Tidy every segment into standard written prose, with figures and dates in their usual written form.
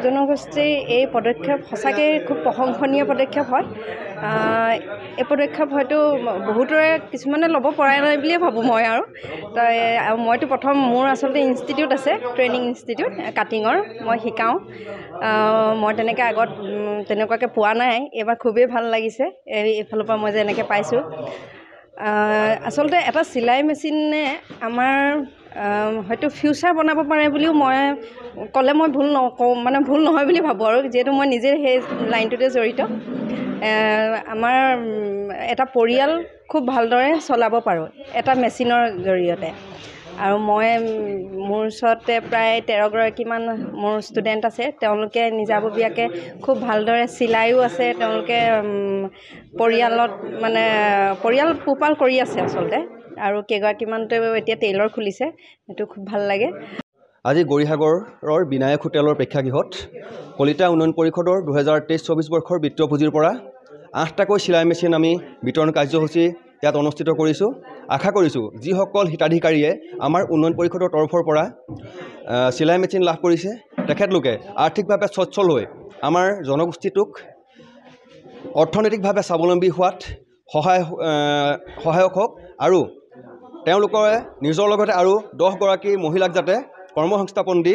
জনগোষ্ঠীৰ এই পদক্ষেপ সঁচাকৈ খুব প্ৰশংসনীয় পদক্ষেপ হয়। এই পদক্ষেপ হয়তো বহুতৰে কিছুমানে ল'ব পৰা নাই বুলিয়ে ভাবোঁ মই আৰু মইতো প্ৰথম মোৰ আচলতে ইনষ্টিটিউট আছে, ট্ৰেইনিং ইনষ্টিটিউট কাটিঙৰ, মই শিকাওঁ। মই তেনেকৈ আগত তেনেকুৱাকৈ পোৱা নাই, এইবাৰ খুবেই ভাল লাগিছে এইফালৰ পৰা মই যে এনেকৈ পাইছোঁ। আচলতে এটা চিলাই মেচিনে আমাৰ হয়তো ফিউচাৰ বনাব পাৰে বুলিও মই ক'লে মই ভুল নকওঁ, মানে ভুল নহয় বুলি ভাবোঁ আৰু যিহেতু মই নিজে সেই লাইনটোতে জড়িত। আমাৰ এটা পৰিয়াল খুব ভালদৰে চলাব পাৰোঁ এটা মেচিনৰ জৰিয়তে। আৰু মই মোৰ ওচৰতে প্ৰায় 13 গৰাকীমান মোৰ ষ্টুডেণ্ট আছে, তেওঁলোকে নিজাববীয়াকৈ খুব ভালদৰে চিলাইও আছে, তেওঁলোকে পৰিয়ালত মানে পৰিয়াল পোহপাল কৰি আছে আচলতে। আৰু কেইগৰাকীমানটো এতিয়া টেইলৰ খুলিছে, সেইটো খুব ভাল লাগে। আজি গৌৰীসাগৰৰ বিনায়ক হোটেলৰ প্ৰেক্ষাগৃহত কলিতা উন্নয়ন পৰিষদৰ 2023-24 বৰ্ষৰ বিত্তীয় পুঁজিৰ পৰা 8টাকৈ চিলাই মেচিন আমি বিতৰণ কাৰ্যসূচী ইয়াত অনুষ্ঠিত কৰিছোঁ। আশা কৰিছোঁ যিসকল হিতাধিকাৰীয়ে আমাৰ উন্নয়ন পৰিষদৰ তৰফৰ পৰা চিলাই মেচিন লাভ কৰিছে তেখেতলোকে আৰ্থিকভাৱে সচ্ছল হৈ আমাৰ জনগোষ্ঠীটোক অৰ্থনৈতিকভাৱে স্বাৱলম্বী হোৱাত সহায়ক হওক আৰু তেওঁলোকে নিজৰ লগতে আৰু 10 গৰাকী মহিলাক যাতে কৰ্মসংস্থাপন দি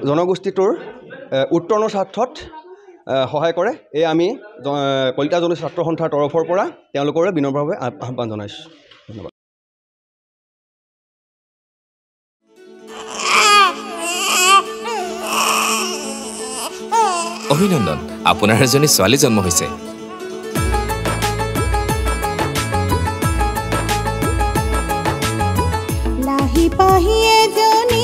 জনগোষ্ঠীটোৰ উত্তৰণৰ স্বাৰ্থত সহায় কৰে। এই আমি কলিতা জনজাতীয় ছাত্ৰ সন্থাৰ তৰফৰ পৰা তেওঁলোকৰে বিনম্ৰভাৱে আহ্বান জনাইছোঁ। ধন্যবাদ। অভিনন্দন, আপোনাৰ এজনী ছোৱালী জন্ম হৈছে। লাহি পাহি এজনী